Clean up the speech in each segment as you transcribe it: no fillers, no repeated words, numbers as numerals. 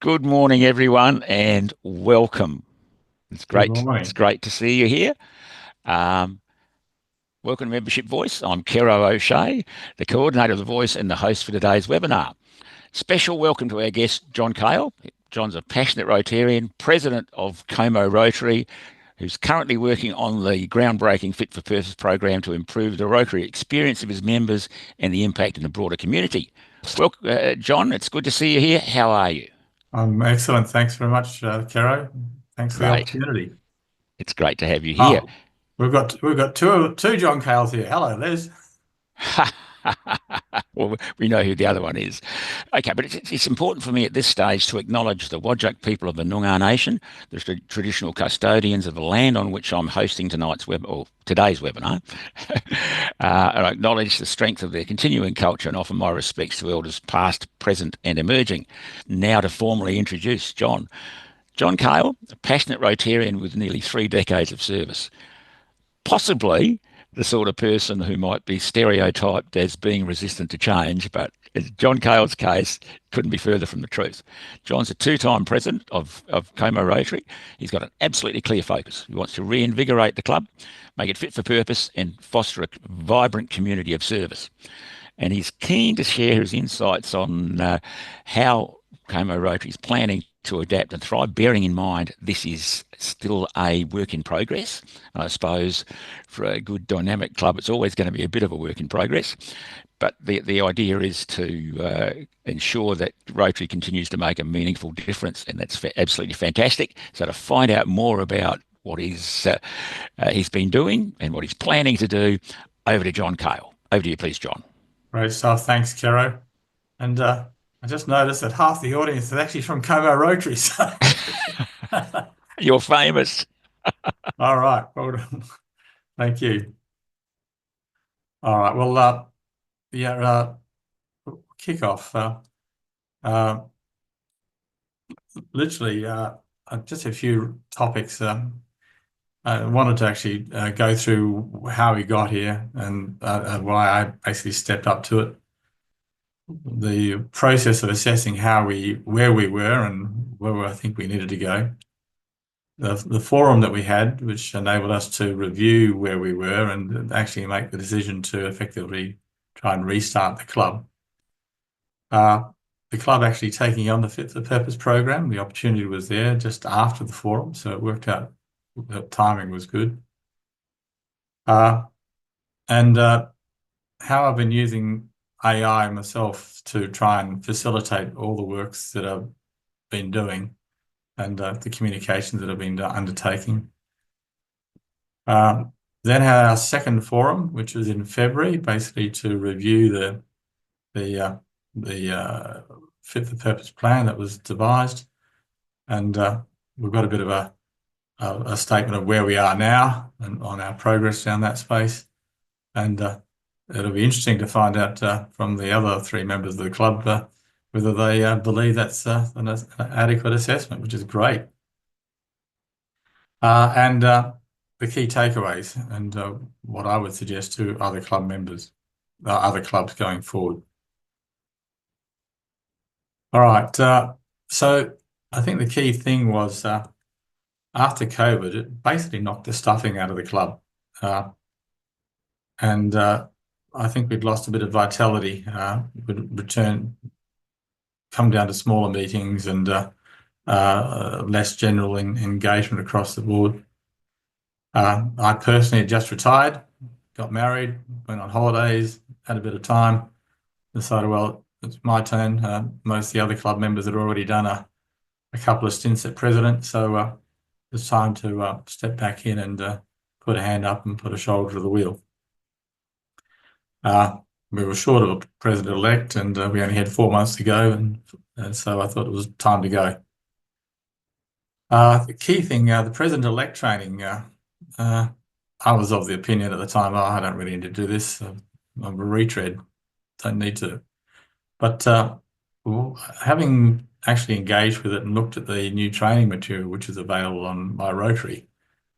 Good morning, everyone, and welcome. It's Good great. It's morning. great to see you here. Um, Welcome to Membership Voice. I'm Kero O'Shea, the coordinator of the Voice and the host for today's webinar. Special welcome to our guest, John Cahill. John's a passionate Rotarian, president of Como Rotary, who's currently working on the groundbreaking Fit for Purpose program to improve the Rotary experience of his members and the impact in the broader community. Well, John, it's good to see you here. How are you? Excellent. Thanks very much, Kero. Thanks for the Great. opportunity. It's great to have you here. Oh, we've got two John Cales here. Hello, Les. Well, we know who the other one is. Okay, but it's important for me at this stage to acknowledge the Whadjuk people of the Noongar Nation, the traditional custodians of the land on which I'm hosting today's webinar, and I acknowledge the strength of their continuing culture and offer my respects to elders past, present, and emerging. Now to formally introduce John. John Cahill, a passionate Rotarian with nearly 3 decades of service, possibly the sort of person who might be stereotyped as being resistant to change, but in John Cale's case, couldn't be further from the truth. John's a two-time president of Como Rotary. He's got an absolutely clear focus. He wants to reinvigorate the club, make it fit for purpose, and foster a vibrant community of service. And he's keen to share his insights on how Como Rotary is planning to adapt and thrive, bearing in mind this is still a work in progress. And I suppose for a good dynamic club, it's always going to be a bit of a work in progress. But the idea is to ensure that Rotary continues to make a meaningful difference, and that's absolutely fantastic. So to find out more about what he's been doing and what he's planning to do, over to John Cahill. Over to you, please, John. Great stuff. Thanks, Kero. And I just noticed that half the audience is actually from Como Rotary. So, You're famous. all right. Well done. Thank you. All right. Well, yeah. Kick off. Uh, Literally, just a few topics. I wanted to actually go through how we got here and why I basically stepped up to it. The process of assessing where we were and where I think we needed to go. The forum that we had, which enabled us to review where we were and actually make the decision to effectively try and restart the club. The club actually taking on the Fit for Purpose program, the opportunity was there just after the forum, so it worked out. The timing was good. And how I've been using AI myself to try and facilitate all the works that I've been doing and the communications that I've been undertaking. Then had our second forum, which was in February, basically to review the Fit for Purpose plan that was devised, and we've got a bit of a statement of where we are now and on our progress down that space. And it'll be interesting to find out from the other three members of the club whether they believe that's an adequate assessment, which is great. And the key takeaways and what I would suggest to other club members, other clubs going forward. All right. So I think the key thing was after COVID, it basically knocked the stuffing out of the club. And I think we'd lost a bit of vitality. We'd come down to smaller meetings and less general engagement across the board. I personally had just retired, got married, went on holidays, had a bit of time, decided, well, it's my turn. Most of the other club members had already done a couple of stints at president, so it's time to step back in and put a hand up and put a shoulder to the wheel. We were short of a president-elect and we only had 4 months to go, and so I thought it was time to go. The key thing, the president-elect training, I was of the opinion at the time, I don't really need to do this. I'm a retread, don't need to. But having actually engaged with it and looked at the new training material, which is available on my Rotary,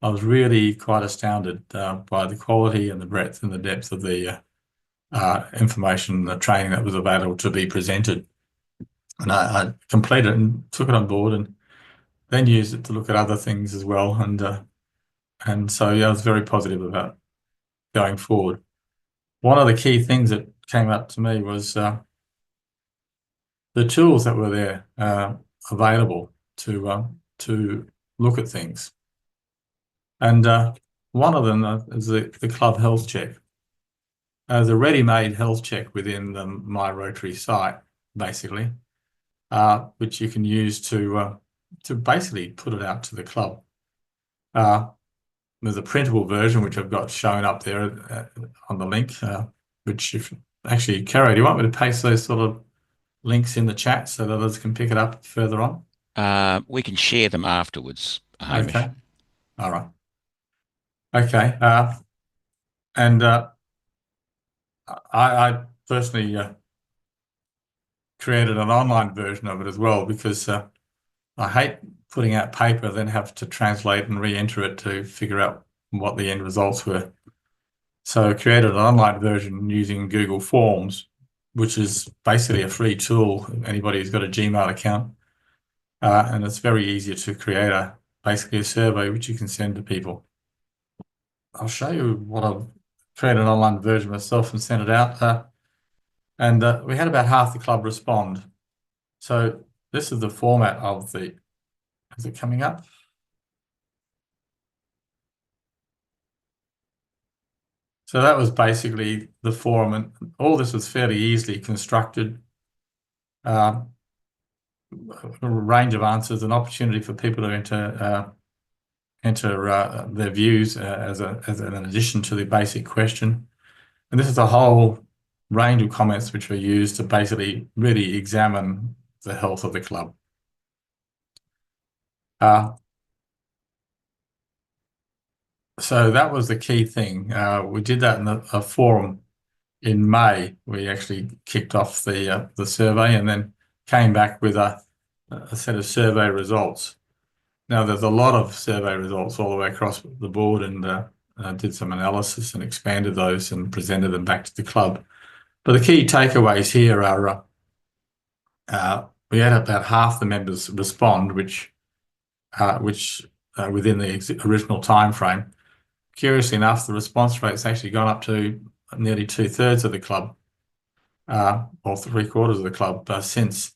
I was really quite astounded by the quality and the breadth and the depth of the information, the training that was available to be presented. And I completed it and took it on board, and then used it to look at other things as well. And so yeah, I was very positive about going forward. One of the key things that came up to me was the tools that were there available to look at things. And one of them is the club health check. There's a ready-made health check within the My Rotary site, basically, which you can use to basically put it out to the club. There's a printable version which I've got shown up there on the link, which if actually, Caro, do you want me to paste those sort of links in the chat so that others can pick it up further on? We can share them afterwards, Hamish. Okay. All right. Okay. And I personally created an online version of it as well because I hate putting out paper, then have to translate and re-enter it to figure out what the end results were. So I created an online version using Google Forms, which is basically a free tool. Anybody who's got a Gmail account, and it's very easy to create basically a survey which you can send to people. I'll show you what I've created an online version myself and sent it out. And we had about half the club respond. So this is the format of is it coming up? So that was basically the forum, and all this was fairly easily constructed. A range of answers, an opportunity for people to enter their views as an addition to the basic question. And this is a whole range of comments which were used to basically really examine the health of the club. So that was the key thing. We did that in a forum in May. We actually kicked off the survey and then came back with a set of survey results. Now, there's a lot of survey results all the way across the board, and did some analysis and expanded those and presented them back to the club. But the key takeaways here are we had about half the members respond, which within the original time frame. Curiously enough, the response rate's actually gone up to nearly 2/3 of the club, or 3/4 of the club since,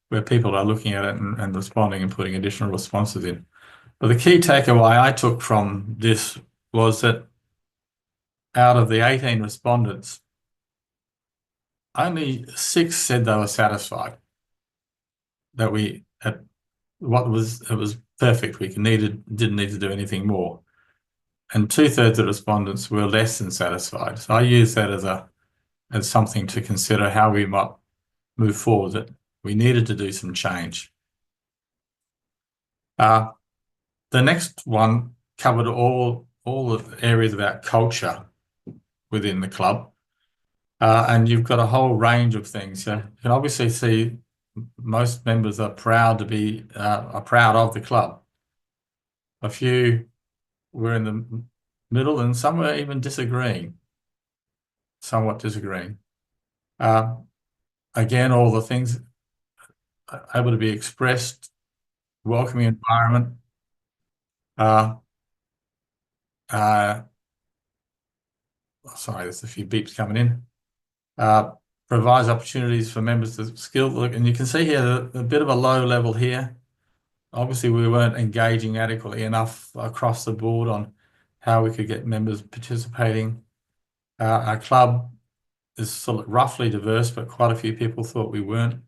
where people are looking at it and responding and putting additional responses in. But the key takeaway I took from this was that out of the 18 respondents, only 6 said they were satisfied. That it was perfect. We didn't need to do anything more. And 2/3 of respondents were less than satisfied. So I use that as something to consider how we might move forward, that we needed to do some change. The next one covered all the areas about culture within the club. And you've got a whole range of things. You can obviously see most members are proud of the club. A few were in the middle, and some were even somewhat disagreeing. Again, all the things able to be expressed, welcoming environment. Sorry, there's a few beeps coming in. Provides opportunities for members to skill, and you can see here a bit of a low level here. Obviously, we weren't engaging adequately enough across the board on how we could get members participating. Our club is sort of roughly diverse, but quite a few people thought we weren't.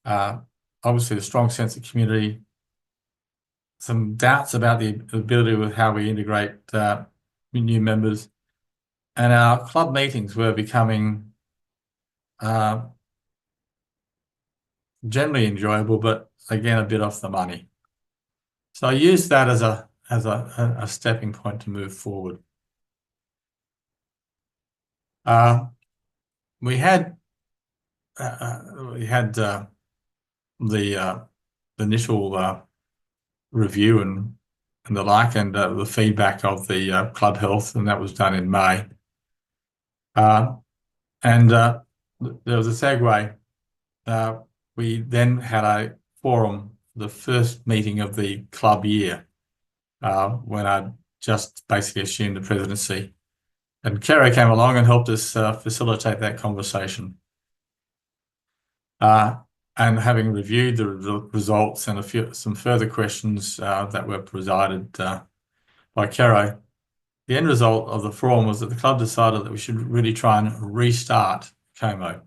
Obviously, a strong sense of community. Some doubts about the ability with how we integrate new members. And our club meetings were becoming generally enjoyable, but again, a bit off the money. So I used that as a stepping point to move forward. We had the initial review and the like, and the feedback of the club health, and that was done in May. And there was a segue we then had a forum, the first meeting of the club year, when I just basically assumed the presidency. And Kerry came along and helped us facilitate that conversation. And having reviewed the results and some further questions that were presided by Kerry, the end result of the forum was that the club decided that we should really try and restart Como.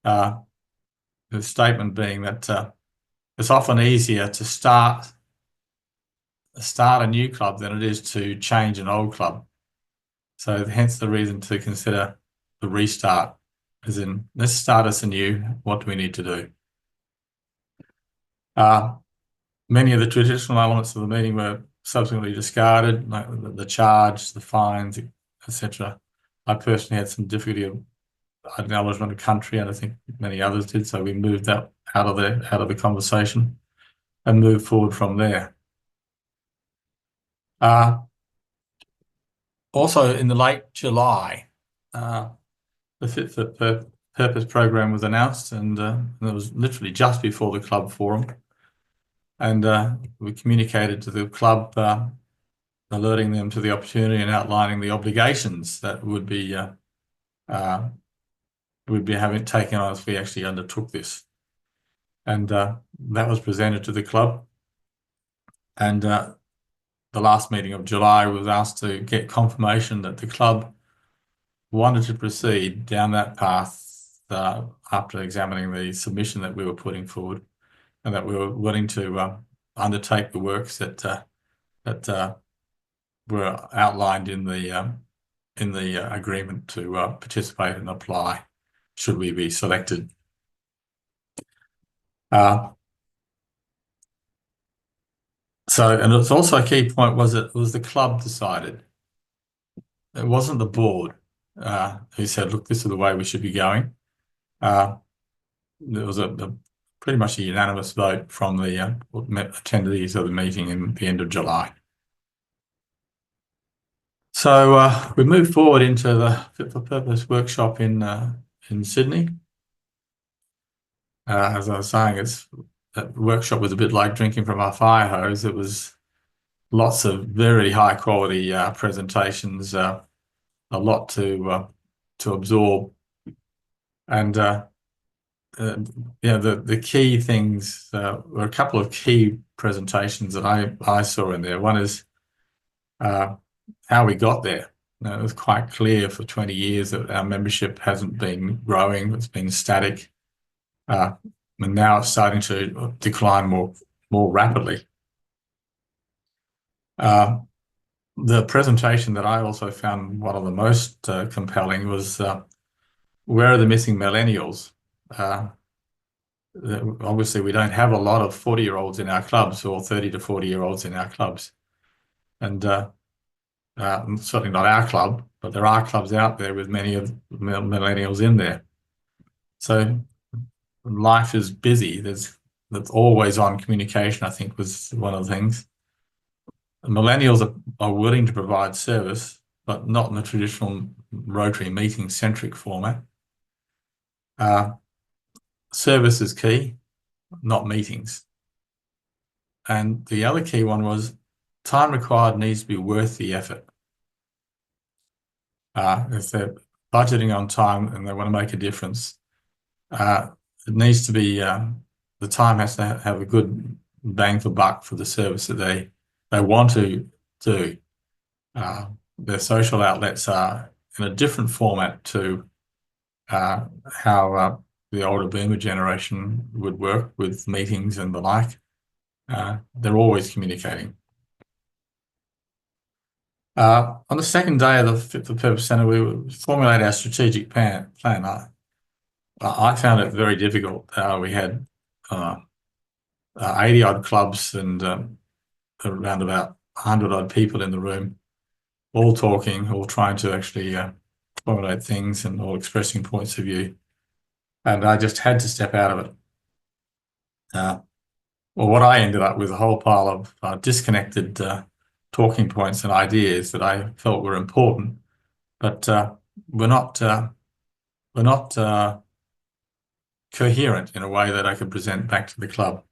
The statement being that it's often easier to start a new club than it is to change an old club. So hence the reason to consider the restart, as in, let's start us anew. What do we need to do? Many of the traditional elements of the meeting were subsequently discarded, like the charge, the fines, etc. I personally had some difficulty of acknowledgement of country, and I think many others did. So we moved that out of the conversation and moved forward from there. Also, in the late July, the Fit for Purpose program was announced, and it was literally just before the club forum. And we communicated to the club, alerting them to the opportunity and outlining the obligations that would be having taken on if we actually undertook this. And that was presented to the club. And the last meeting of July was asked to get confirmation that the club wanted to proceed down that path after examining the submission that we were putting forward, and that we were willing to undertake the works that were outlined in the agreement to participate and apply, should we be selected. And it's also a key point was that it was the club decided. It wasn't the board who said, look, this is the way we should be going. There was pretty much a unanimous vote from the attendees of the meeting in the end of July. So we moved forward into the Fit for Purpose workshop in Sydney. As I was saying, that workshop was a bit like drinking from a fire hose. It was lots of very high quality presentations, a lot to absorb, and the key things were a couple of key presentations that I saw in there. One is how we got there. It was quite clear for 20 years that our membership hasn't been growing; it's been static. And now it's starting to decline more rapidly. The presentation that I also found one of the most compelling was where are the missing millennials? Obviously, we don't have a lot of 40-year-olds in our clubs, or 30 to 40-year-olds in our clubs. And certainly not our club, but there are clubs out there with many of the millennials in there. So life is busy. There's always on communication, I think, was one of the things. Millennials are willing to provide service, but not in the traditional Rotary meeting-centric format. Service is key, not meetings. And the other key one was time required needs to be worth the effort. If they're budgeting on time and they want to make a difference, it needs to be, the time has to have a good bang for buck for the service that they want to do. Their social outlets are in a different format to how the older boomer generation would work with meetings and the like. They're always communicating. On the second day of the Fit for Purpose Centre, we formulated our strategic plan. I found it very difficult. We had 80 odd clubs and around about 100 odd people in the room, all talking, all trying to actually formulate things and all expressing points of view. And I just had to step out of it. Well, what I ended up with a whole pile of disconnected talking points and ideas that I felt were important, but we're not coherent in a way that I could present back to the club.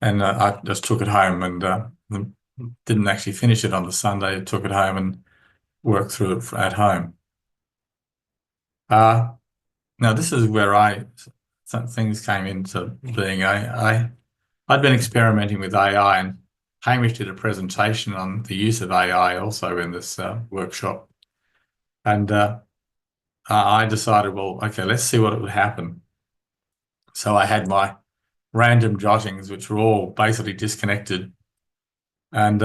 And I just took it home and didn't actually finish it on the Sunday. I took it home and worked through it at home. Now this is where some things came into being. I'd been experimenting with AI, and Hamish did a presentation on the use of AI also in this workshop. And I decided, well, okay, let's see what would happen. So I had my random jottings, which were all basically disconnected, and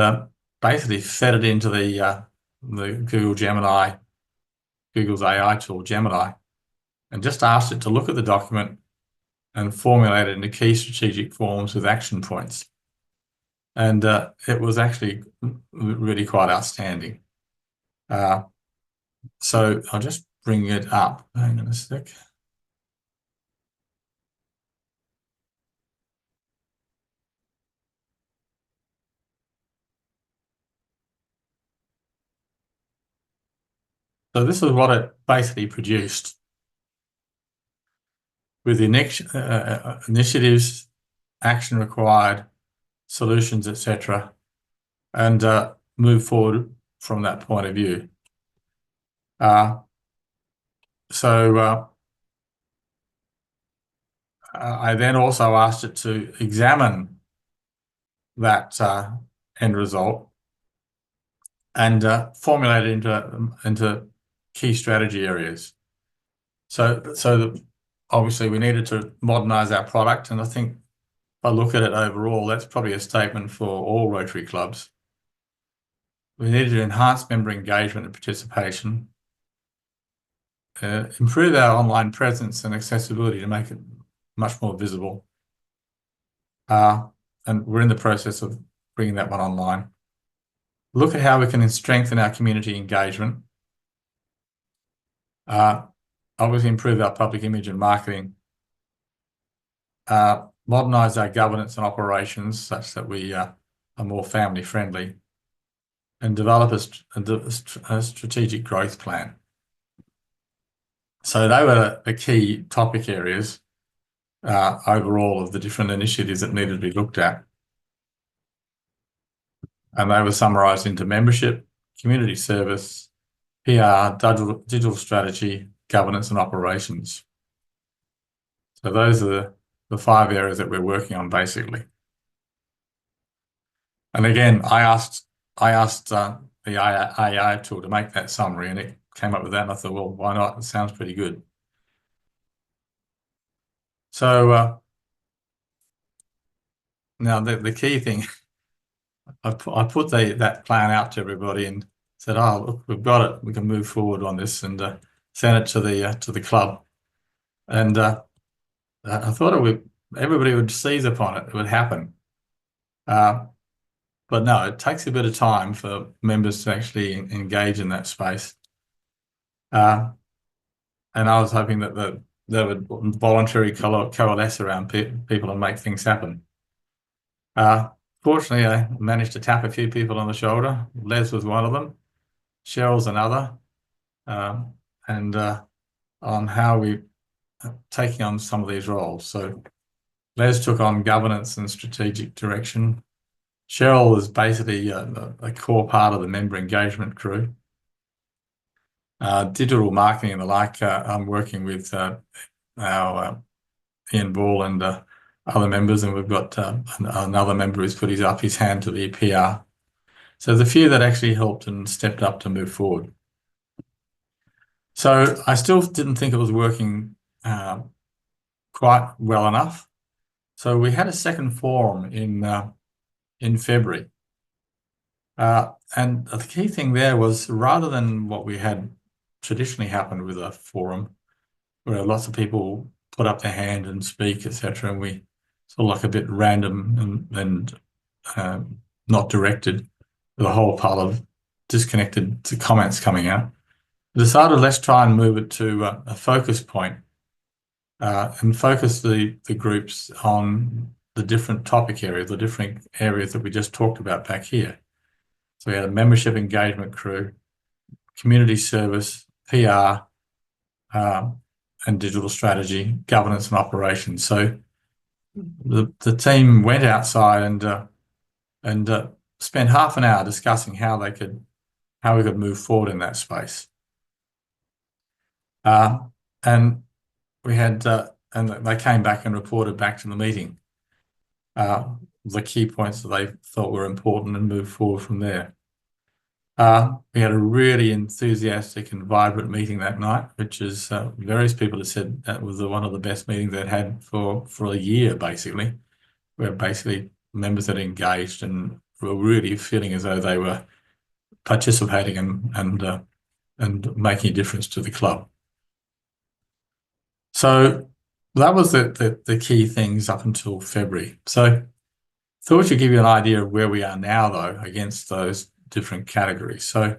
basically fed it into the Google's AI tool, Gemini, and just asked it to look at the document and formulate it into key strategic forms with action points. And it was actually really quite outstanding. So I'll just bring it up. Hang on a sec. So this is what it basically produced with the initiatives, action required, solutions, etc., and move forward from that point of view. So I then also asked it to examine that end result and formulate it into key strategy areas. So obviously we needed to modernize our product, and I think if I look at it overall, that's probably a statement for all Rotary clubs. We needed to enhance member engagement and participation, improve our online presence and accessibility to make it much more visible. And we're in the process of bringing that one online. Look at how we can strengthen our community engagement. Obviously improve our public image and marketing. Modernize our governance and operations such that we are more family friendly, and develop a strategic growth plan. So they were the key topic areas overall of the different initiatives that needed to be looked at. And they were summarised into membership, community service, PR, digital strategy, governance and operations. So those are the 5 areas that we're working on basically. And again, I asked the AI tool to make that summary, and it came up with that, and I thought, well, why not? It sounds pretty good. So now the key thing, I put that plan out to everybody and said, oh, look, we've got it. We can move forward on this, and send it to the club. And I thought everybody would seize upon it. It would happen. But no, it takes a bit of time for members to actually engage in that space. And I was hoping that they would voluntarily coalesce around people and make things happen. Fortunately, I managed to tap a few people on the shoulder. Les was one of them. Cheryl's another. And on how we taking on some of these roles. So Les took on governance and strategic direction. Cheryl is basically a core part of the member engagement crew. Digital marketing and the like, I'm working with our Ian Ball and other members, and we've got another member who's put his hand to the PR. So there's a few that actually helped and stepped up to move forward. So I still didn't think it was working quite well enough. So we had a second forum in February. And the key thing there was, rather than what we had traditionally happened with a forum, where lots of people put up their hand and speak, etc., and we sort of like a bit random and not directed, with a whole pile of disconnected comments coming out. We decided, let's try and move it to a focus point, and focus the groups on the different topic areas, the different areas that we just talked about back here. So we had a membership engagement crew, community service, PR, and digital strategy, governance and operations. So the team went outside and spent half an hour discussing how we could move forward in that space. And we had and they came back and reported back to the meeting the key points that they thought were important and moved forward from there. We had a really enthusiastic and vibrant meeting that night, which is various people have said that was one of the best meetings they'd had for a year, basically, where basically members had engaged and were really feeling as though they were participating and making a difference to the club. So that was the key things up until February. So thought to give you an idea of where we are now, though, against those different categories. So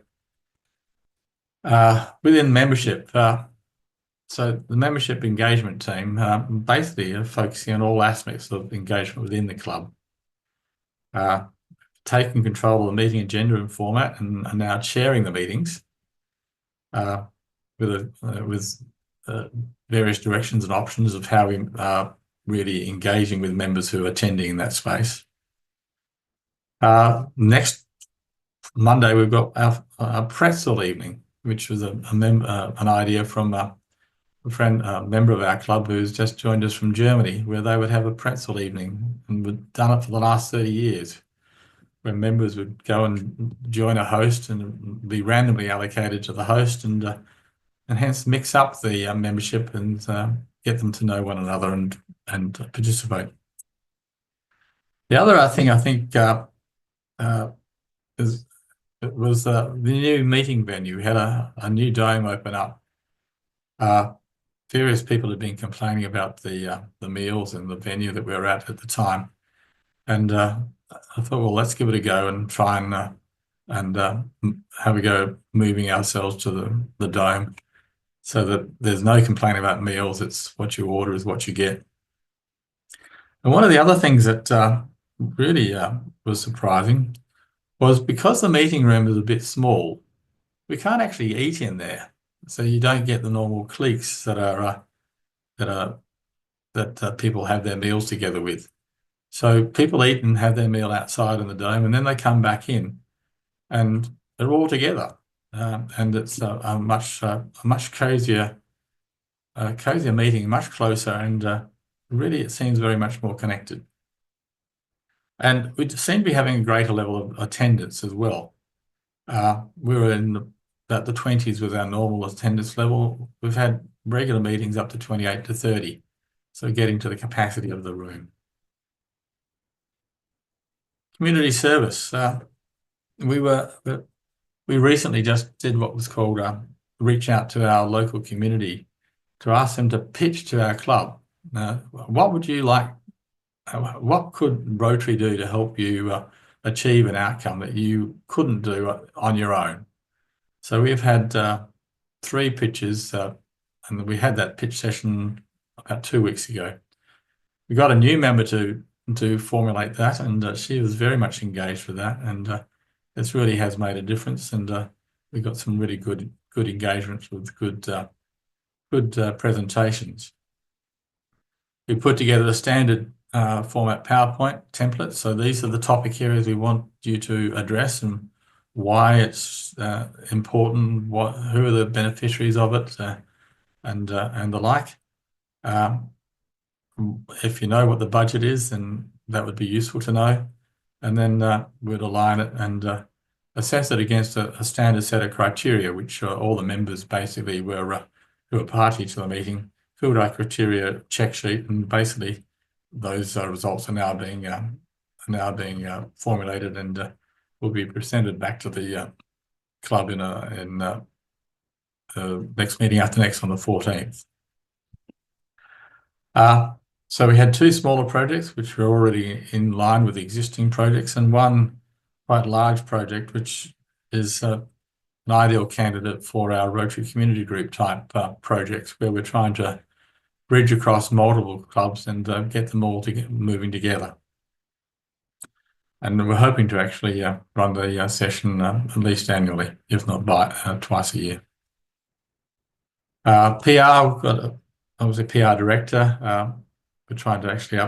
within membership, so the membership engagement team basically are focusing on all aspects of engagement within the club, taking control of the meeting agenda and format, and are now chairing the meetings with various directions and options of how we are really engaging with members who are attending in that space. Next Monday, we've got our pretzel evening, which was an idea from a member of our club who's just joined us from Germany, where they would have a pretzel evening, and we've done it for the last 30 years, where members would go and join a host and be randomly allocated to the host, and hence mix up the membership and get them to know one another and participate. The other thing I think was the new meeting venue. We had a new dome open up. Various people had been complaining about the meals and the venue that we were at the time, and I thought, well, let's give it a go and try and have a go moving ourselves to the dome, so that there's no complaint about meals. It's what you order is what you get. And one of the other things that really was surprising was, because the meeting room is a bit small, we can't actually eat in there. So you don't get the normal cliques that people have their meals together with. So people eat and have their meal outside in the dome, and then they come back in, and they're all together, and it's a much cozier meeting, much closer, and really it seems very much more connected. And we seem to be having a greater level of attendance as well. We were in about the 20s with our normal attendance level. We've had regular meetings up to 28 to 30, so getting to the capacity of the room. Community service. We recently just did what was called reach out to our local community to ask them to pitch to our club. What would you like? What could Rotary do to help you achieve an outcome that you couldn't do on your own? So we've had 3 pitches, and we had that pitch session about 2 weeks ago. We got a new member to formulate that, and she was very much engaged with that, and this really has made a difference. And we got some really good engagements with good presentations. We put together a standard format PowerPoint template. So these are the topic areas we want you to address and why it's important, who are the beneficiaries of it, and the like. If you know what the budget is, then that would be useful to know. And then we'd align it and assess it against a standard set of criteria, which all the members basically who were party to the meeting filled our criteria check sheet, and basically those results are now being formulated and will be presented back to the club in next meeting after next on the 14th. So we had 2 smaller projects which were already in line with existing projects, and one quite large project which is an ideal candidate for our Rotary Community Group type projects, where we're trying to bridge across multiple clubs and get them all moving together. And we're hoping to actually run the session at least annually, if not by twice a year. PR, we've got I was a PR director. We're trying to actually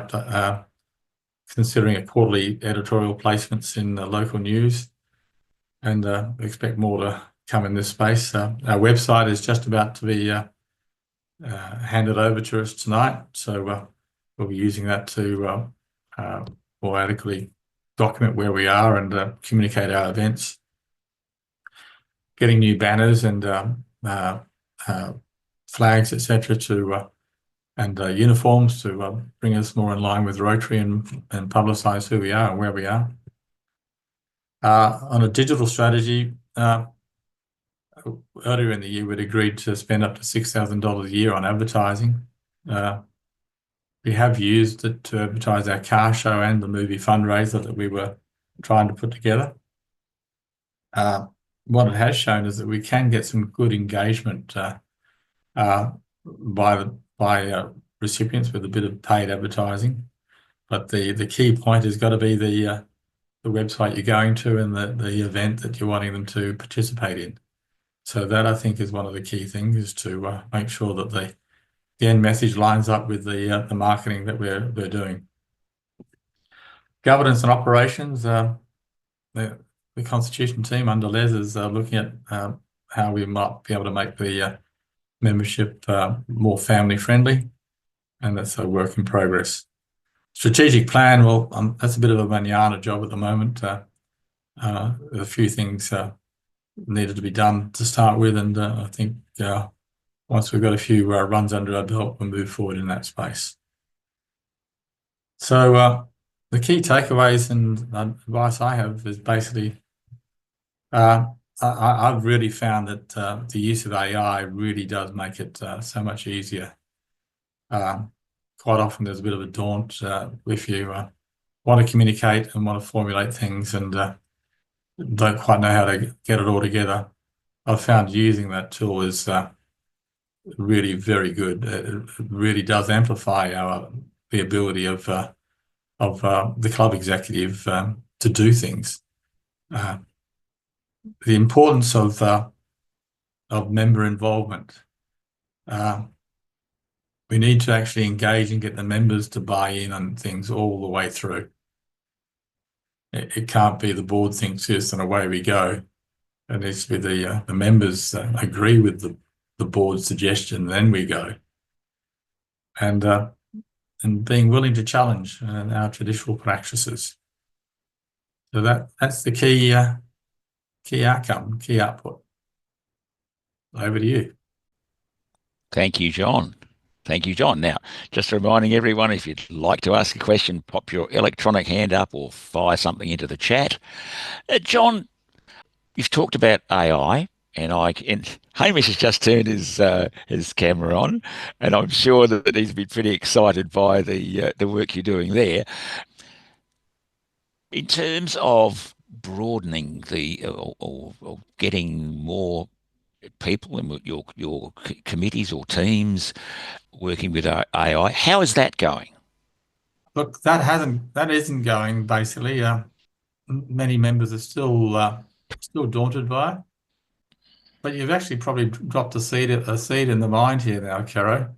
considering a quarterly editorial placements in the local news, and expect more to come in this space. Our website is just about to be handed over to us tonight, so we'll be using that to more adequately document where we are and communicate our events. Getting new banners and flags, etc., and uniforms to bring us more in line with Rotary and publicise who we are and where we are. On a digital strategy, earlier in the year, we'd agreed to spend up to $6,000 a year on advertising. We have used it to advertise our car show and the movie fundraiser that we were trying to put together. What it has shown is that we can get some good engagement by recipients with a bit of paid advertising. But the key point has got to be the website you're going to and the event that you're wanting them to participate in. So that, I think, is one of the key things, is to make sure that the end message lines up with the marketing that we're doing. Governance and operations. The Constitution team under Les is looking at how we might be able to make the membership more family friendly, and that's a work in progress. Strategic plan, well, that's a bit of a manana job at the moment. A few things needed to be done to start with, and I think once we've got a few runs under our belt, we'll move forward in that space. So the key takeaways and advice I have is basically I've really found that the use of AI really does make it so much easier. Quite often there's a bit of a daunt if you want to communicate and want to formulate things and don't quite know how to get it all together. I've found using that tool is really very good. It really does amplify the ability of the club executive to do things. The importance of member involvement. We need to actually engage and get the members to buy in on things all the way through. It can't be the board thinks this and away we go. It needs to be the members agree with the board's suggestion, then we go. And being willing to challenge our traditional practices. So that's the key outcome, key output. Over to you. Thank you, John. Thank you, John. Now, just reminding everyone, if you'd like to ask a question, pop your electronic hand up or fire something into the chat. John, you've talked about AI, and Hamish has just turned his camera on, and I'm sure that he's been pretty excited by the work you're doing there. In terms of broadening or getting more people in your committees or teams working with AI, how is that going? Look, that isn't going basically. Many members are still daunted by it. But you've actually probably dropped a seed in the mind here now, Caro.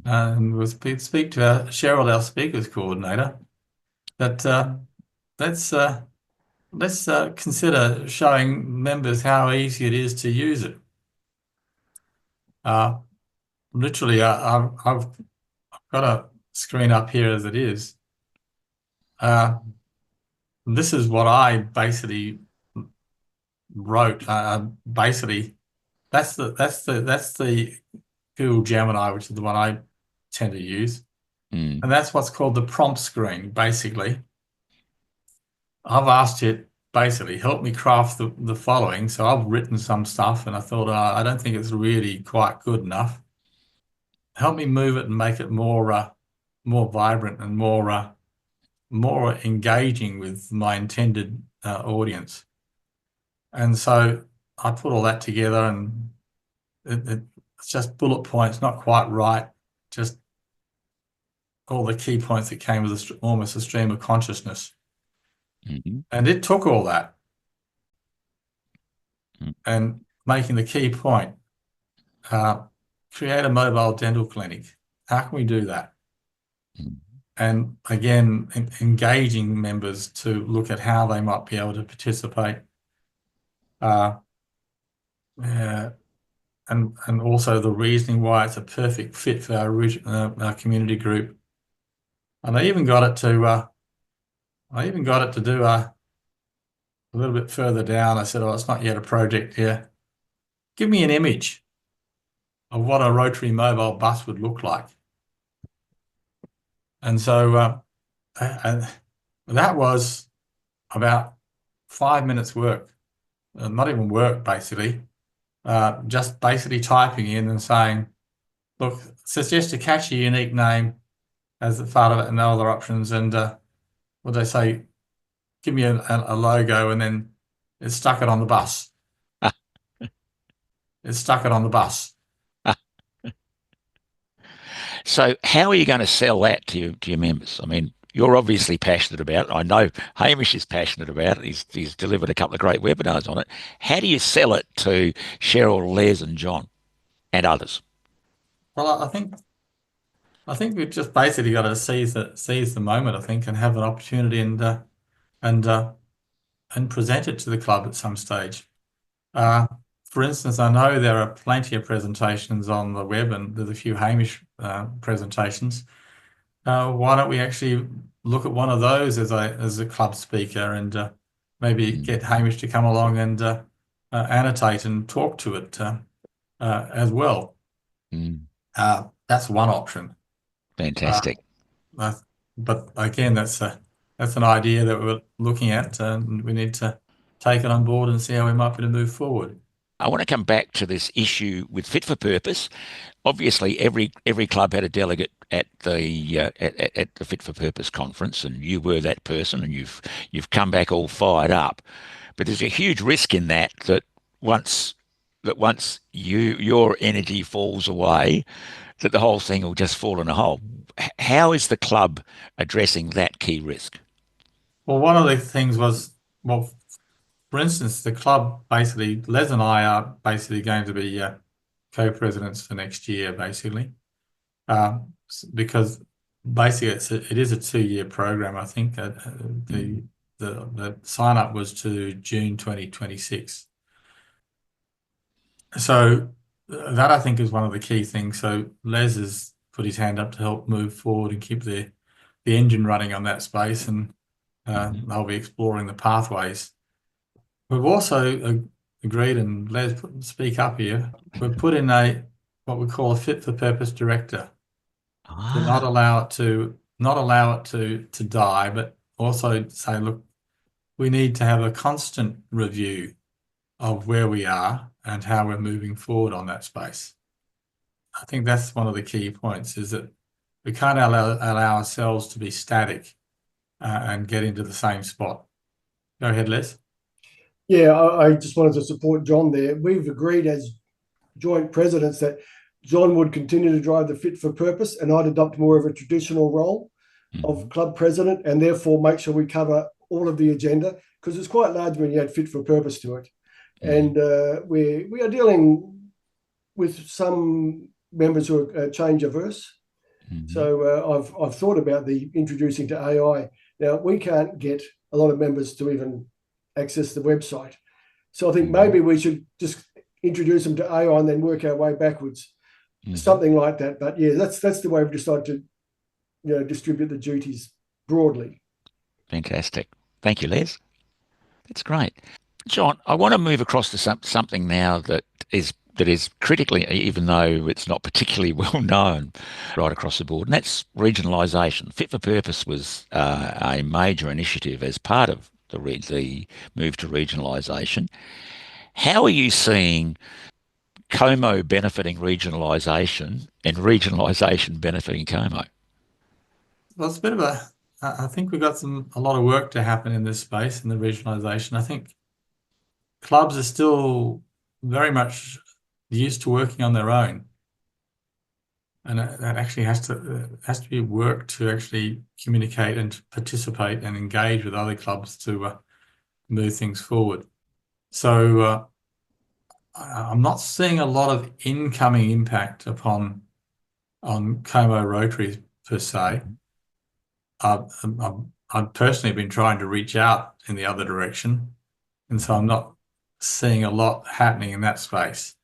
And we'll speak to Cheryl, our speakers coordinator, that let's consider showing members how easy it is to use it. Literally, I've got a screen up here as it is. This is what I basically wrote. Basically, that's the Google Gemini, which is the one I tend to use, and that's what's called the prompt screen. Basically, I've asked it basically help me craft the following. So I've written some stuff, and I thought I don't think it's really quite good enough. Help me move it and make it more vibrant and more engaging with my intended audience. And so I put all that together, and it's just bullet points, not quite right, just all the key points that came with almost a stream of consciousness. Mm-hmm. And it took all that and making the key point, create a mobile dental clinic. how can we do that? Mm. And again, engaging members to look at how they might be able to participate, uh, uh, and also the reasoning why it's a perfect fit for our community group. And I even got it to do a little bit further down. I said, "Oh, it's not yet a project here. Give me an image of what a Rotary mobile bus would look like." And so that was about 5 minutes work, not even work basically, just basically typing in and saying, "Look, suggest a catchy, unique name as a part of it, and no other options." And what they say, give me a logo, and then it stuck it on the bus. Ah, It stuck it on the bus. ah. So how are you going to sell that to your members? I mean, you're obviously passionate about it. I know Hamish is passionate about it. He's delivered a couple of great webinars on it. How do you sell it to Cheryl, Les, and John and others? Well, I think we've just basically got to seize the moment, I think, and have an opportunity and uh, and present it to the club at some stage. Uh, for instance, I know there are plenty of presentations on the web, and there's a few Hamish presentations. Why don't we actually look at one of those as a club speaker, and maybe Mm, get Hamish to come along and annotate and talk to it as well. mm. That's one option. Uh, Fantastic. uh, but again, that's an idea that we're looking at, and we need to take it on board and see how we might be able to move forward. I want to come back to this issue with fit for purpose. Obviously, every club had a delegate at at the Fit for Purpose conference, and you were that person, and you've come back all fired up. But there's a huge risk in that once once your energy falls away, that the whole thing will just fall in a hole. How is the club addressing that key risk? Well, one of the things was, well, for instance, the club basically, Les and I are basically going to be co-presidents for next year, basically, because basically it is a 2-year program. I think Mm, the sign up was to June 2026. So that I think is one of the key things. So Les has put his hand up to help move forward and keep the engine running on that space, and mhm. they'll be exploring the pathways. We've also agreed, and Les, speak up here. We've put in what we call a fit for purpose director to not Ah, allow it to die, but also say, look, we need to have a constant review of where we are and how we're moving forward on that space. I think that's one of the key points, is that we can't allow ourselves to be static and get into the same spot. Go ahead, Les. Yeah, I just wanted to support John there. We've agreed as joint presidents that John would continue to drive the fit for purpose, and I'd adopt more of a traditional role of mhm, club president, and therefore make sure we cover all of the agenda, because it's quite large when you add fit for purpose to it. mhm, And we are dealing with some members who are change averse. mhm, So I've thought about the introducing to AI. Now we can't get a lot of members to even access the website. So I think mhm, maybe we should just introduce them to AI and then work our way backwards, mhm. something like that. But yeah, that's the way we've decided to distribute the duties broadly. Fantastic. Thank you, Les. That's great. John, I want to move across to something now that is critically, even though it's not particularly well known, right across the board, and that's regionalisation. Fit for Purpose was a major initiative as part of the move to regionalisation. How are you seeing Como benefiting regionalisation and regionalisation benefiting Como? Well, it's a bit of I think we've got a lot of work to happen in this space in the regionalisation. I think clubs are still very much used to working on their own, and that actually has to be work to actually communicate and to participate and engage with other clubs to move things forward. So I'm not seeing a lot of incoming impact upon on Como Rotary per se. I've personally been trying to reach out in the other direction, and so I'm not seeing a lot happening in that space.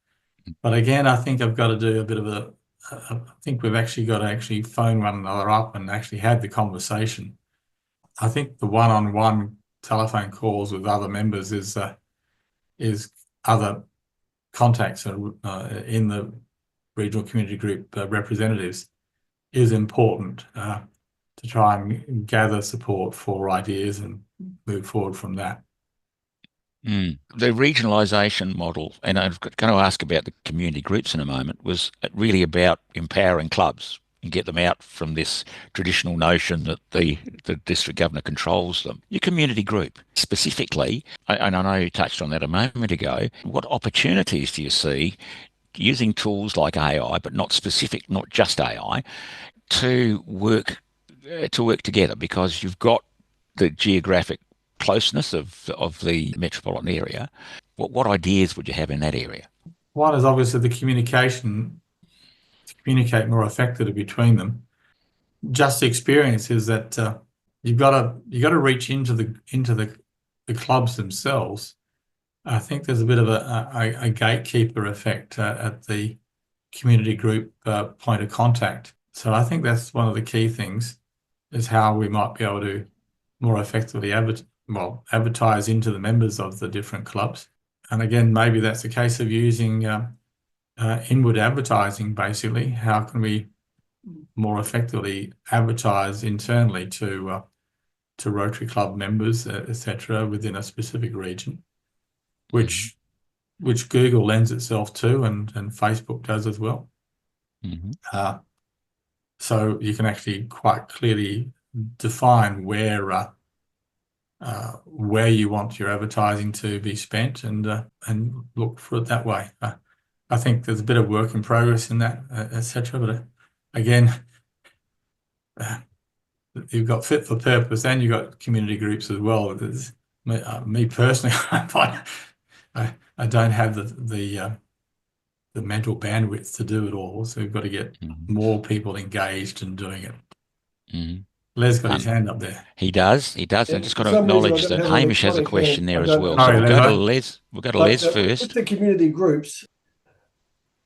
But again, I think I've got to do a bit of I think we've actually got to actually phone one another up and actually have the conversation. I think the one-on-one telephone calls with other members is other contacts in the regional community group representatives is important to try and gather support for ideas and move forward from that. The regionalisation model, and I'm going to ask about the community groups in a moment, was really about empowering clubs and get them out from this traditional notion that the district governor controls them. Your community group, specifically, and I know you touched on that a moment ago, what opportunities do you see using tools like AI, but not just AI, to work together? Because you've got the geographic closeness of the metropolitan area. What ideas would you have in that area? One is obviously the communication, to communicate more effectively between them. Just the experience is that you've got to reach into the clubs themselves. I think there's a bit of a gatekeeper effect at the community group point of contact. So I think that's one of the key things, is how we might be able to more effectively advertise into the members of the different clubs. And again, maybe that's a case of using inward advertising, basically. How can we more effectively advertise internally to Rotary Club members, etc., within a specific region, which Google lends itself to, and Facebook does as well. So you can actually quite clearly define where you want your advertising to be spent, and look for it that way. I think there's a bit of work in progress in that, etc. But again, you've got fit for purpose, and you've got community groups as well. Me personally, I don't have the mental bandwidth to do it all, so we've got to get more people engaged in doing it. Les got his hand up there. He does. Yeah, I just got for to some reason, I acknowledge don't that have Hamish has a electronic question hand. there I as don't well. know. So Sorry, we'll go to Les. Les. We'll go to Les With first. the community groups,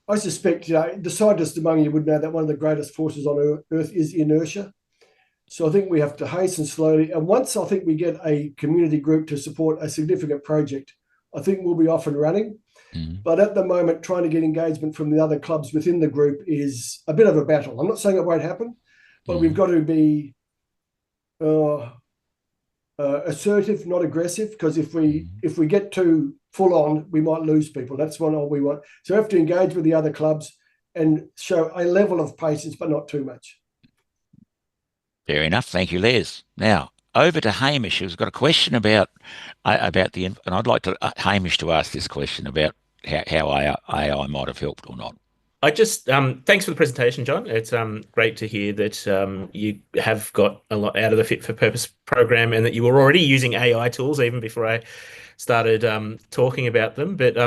I suspect the scientists among you would know that one of the greatest forces on Earth is inertia. So I think we have to hasten slowly. And once I think we get a community group to support a significant project, I think we'll be off and running. But at the moment, trying to get engagement from the other clubs within the group is a bit of a battle. I'm not saying it won't happen, but we've got to be assertive, not aggressive, because if we get too full on, we might lose people. That's what all we want. So we have to engage with the other clubs and show a level of patience, but not too much. Fair enough. Thank you, Les. Now, over to Hamish, who's got a question about and I'd like Hamish to ask this question about how AI might have helped or not. I just thanks for the presentation, John. It's great to hear that you have got a lot out of the Fit for Purpose program, and that you were already using AI tools even before I started talking about them. But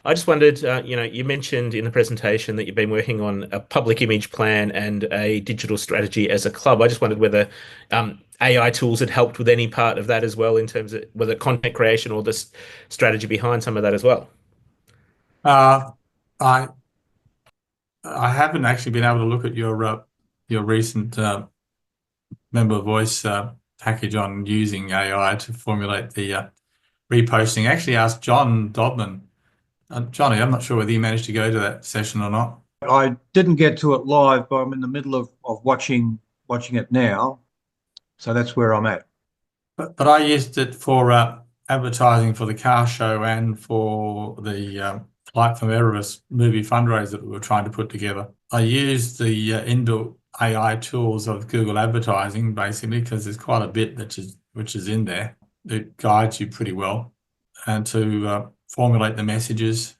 I just wondered, you mentioned in the presentation that you've been working on a public image plan and a digital strategy as a club. I just wondered whether AI tools had helped with any part of that as well, in terms of whether content creation or the strategy behind some of that as well. I haven't actually been able to look at your recent member voice package on using AI to formulate the reposting. I actually asked John Dodman. Johnny, I'm not sure whether you managed to go to that session or not. I didn't get to it live, but I'm in the middle of watching it now. So that's where I'm at. But I used it for advertising for the car show and for the Flight from Erebus movie fundraiser that we were trying to put together. I used the inbuilt AI tools of Google Advertising, basically, because there's quite a bit which is in there. It guides you pretty well. And to formulate the messages,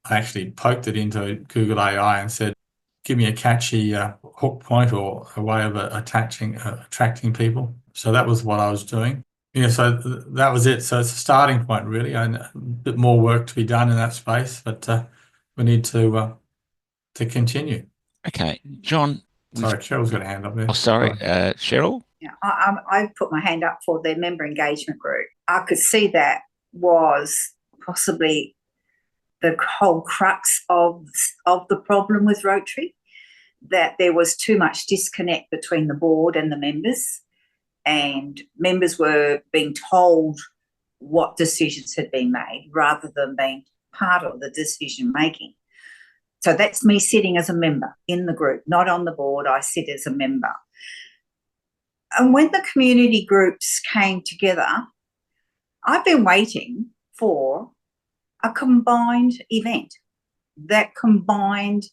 I actually poked it into Google AI and said, give me a catchy hook point or a way of attracting people. So that was what I was doing. Yeah, so that was it. So it's a starting point, really, and a bit more work to be done in that space, but we need to continue. Okay, John. Sorry, Cheryl's got a hand up there. Oh, sorry, Cheryl. Yeah, I put my hand up for the member engagement group. I could see that was possibly the whole crux of the problem with Rotary, that there was too much disconnect between the board and the members, and members were being told what decisions had been made rather than being part of the decision making. So that's me sitting as a member in the group, not on the board. I sit as a member. And when the community groups came together, I've been waiting for a combined event that combined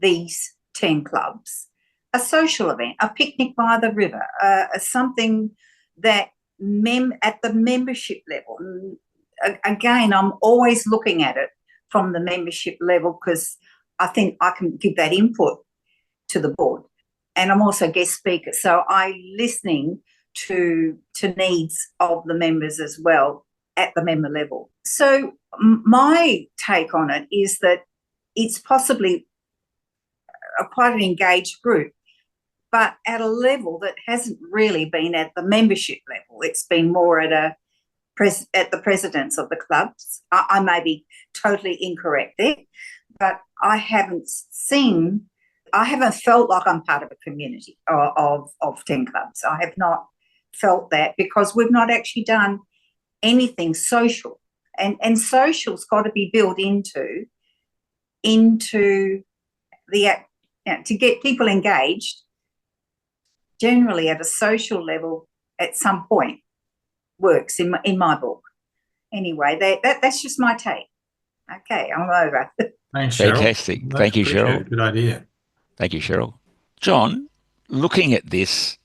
these 10 clubs, a social event, a picnic by the river, something that at the membership level. Again, I'm always looking at it from the membership level because I think I can give that input to the board. And I'm also a guest speaker, so I'm listening to needs of the members as well at the member level. So my take on it is that it's possibly quite an engaged group, but at a level that hasn't really been at the membership level. It's been more at the presidents of the clubs. I may be totally incorrect there, but I haven't felt like I'm part of a community of 10 clubs. I have not felt that because we've not actually done anything social. And social's got to be built into the, to get people engaged, generally at a social level at some point works in my book. Anyway, that's just my take. Okay, I'm over. Thanks, Cheryl. Fantastic. Thank you, Cheryl. Good idea. Thank you, Cheryl. John, looking at this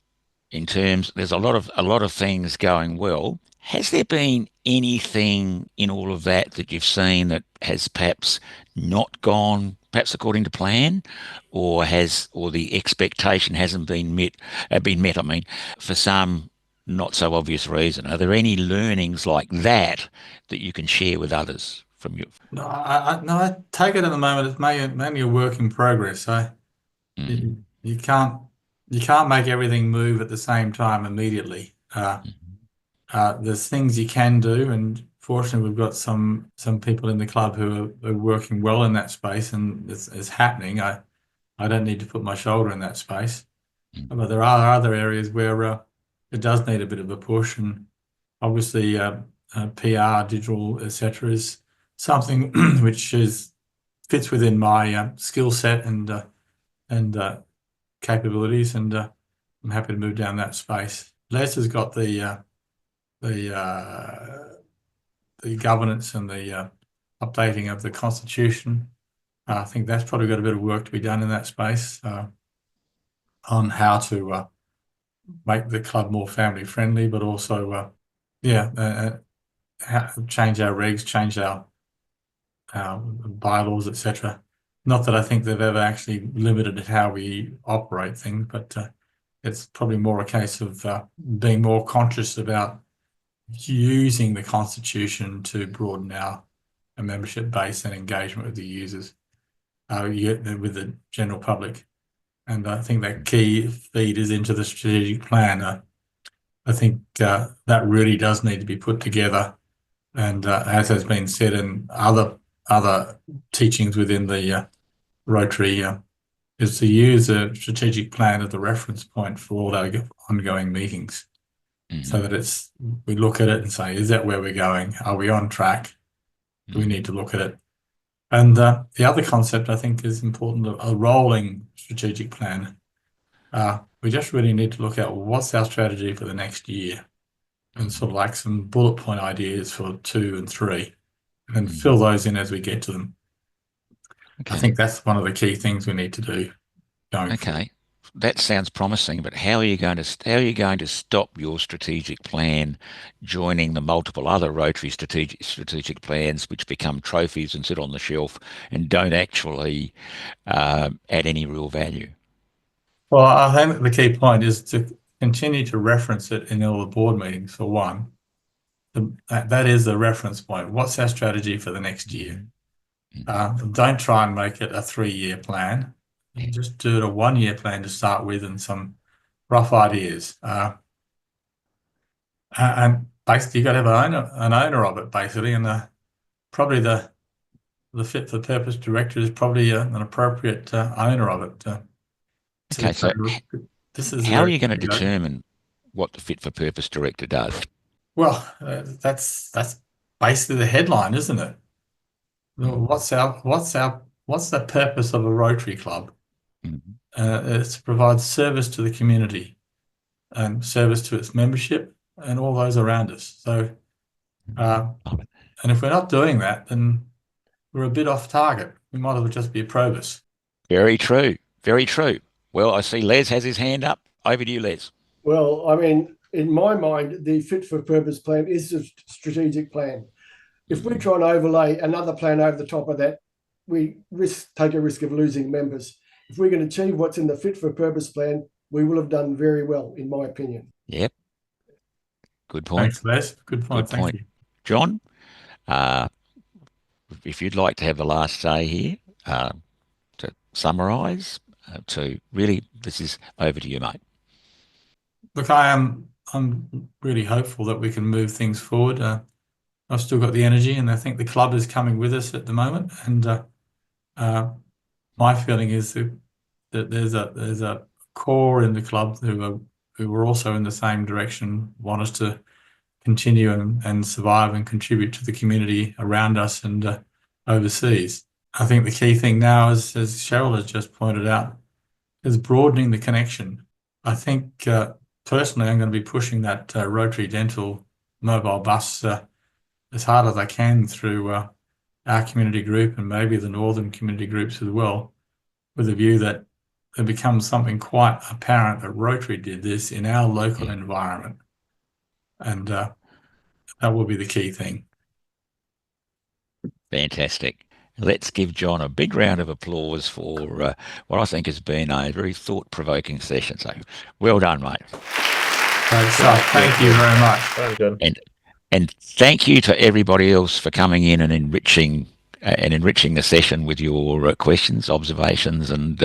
in terms, there's a lot of things going well. Has there been anything in all of that you've seen that has perhaps not gone perhaps according to plan, or the expectation hasn't been met? I mean, for some not so obvious reason. Are there any learnings like that you can share with others from you? No, I take it at the moment it's mainly a work in progress. So you can't make everything move at the same time immediately. There's things you can do, and fortunately we've got some people in the club who are working well in that space, and it's happening. I don't need to put my shoulder in that space, but there are other areas where it does need a bit of a push, and obviously PR, digital, etc., is something which fits within my skill set and capabilities, and I'm happy to move down that space. Les has got the governance and the updating of the constitution. I think that's probably got a bit of work to be done in that space on how to make the club more family friendly, but also change our regs, change our bylaws, etc. Not that I think they've ever actually limited how we operate things, but it's probably more a case of being more conscious about using the constitution to broaden our membership base and engagement with the users, with the general public. And I think that key feed is into the strategic plan. I think that really does need to be put together, and as has been said in other teachings within the Rotary, is to use a strategic plan as the reference point for all our ongoing meetings, so that we look at it and say, is that where we're going? Are we on track? Do we need to look at it? And the other concept I think is important, a rolling strategic plan. We just really need to look at what's our strategy for the next year, and sort of like some bullet point ideas for 2 and 3, and then fill those in as we get to them. Okay. I think that's one of the key things we need to do going forward. That sounds promising, but how are you going to stop your strategic plan joining the multiple other Rotary strategic plans which become trophies and sit on the shelf and don't actually add any real value? Well, I think the key point is to continue to reference it in all the board meetings, for one. That is the reference point. What's our strategy for the next year? Don't try and make it a 3-year plan. You just do it a 1-year plan to start with and some rough ideas. And basically, you've got to have an owner of it, basically, and probably the fit for purpose director is probably an appropriate owner of it. Okay, so this is how are you going to determine what the fit for purpose director does? Well, that's basically the headline, isn't it? What's the purpose of a Rotary Club? It's to provide service to the community and service to its membership and all those around us. So, and if we're not doing that, then we're a bit off target. We might as well just be a Probus. Very true. Very true. Well, I see Les has his hand up. Over to you, Les. Well, I mean, in my mind, the fit for purpose plan is a strategic plan. If we try and overlay another plan over the top of that, we take a risk of losing members. If we can achieve what's in the fit for purpose plan, we will have done very well, in my opinion. Yep. Good point. Thanks, Les. Good point. Thank you. John, if you'd like to have the last say here, to summarise, to really, this is over to you, mate. Look, I'm really hopeful that we can move things forward. I've still got the energy, and I think the club is coming with us at the moment. And my feeling is that there's a core in the club who are also in the same direction, want us to continue and survive and contribute to the community around us and overseas. I think the key thing now is, as Cheryl has just pointed out, is broadening the connection. I think personally, I'm going to be pushing that Rotary Dental mobile bus as hard as I can through our community group and maybe the northern community groups as well, with a view that it becomes something quite apparent that Rotary did this in our local environment. And that will be the key thing. Fantastic. Let's give John a big round of applause for what I think has been a very thought-provoking session. So well done, mate. Great stuff. Thank you very much. Very good. And thank you to everybody else for coming in and enriching the session with your questions, observations, and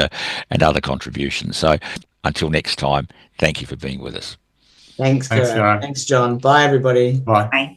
other contributions. So until next time, thank you for being with us. Thanks, Thanks, Kurt. Thanks, John. Bye, everybody. Bye. Bye.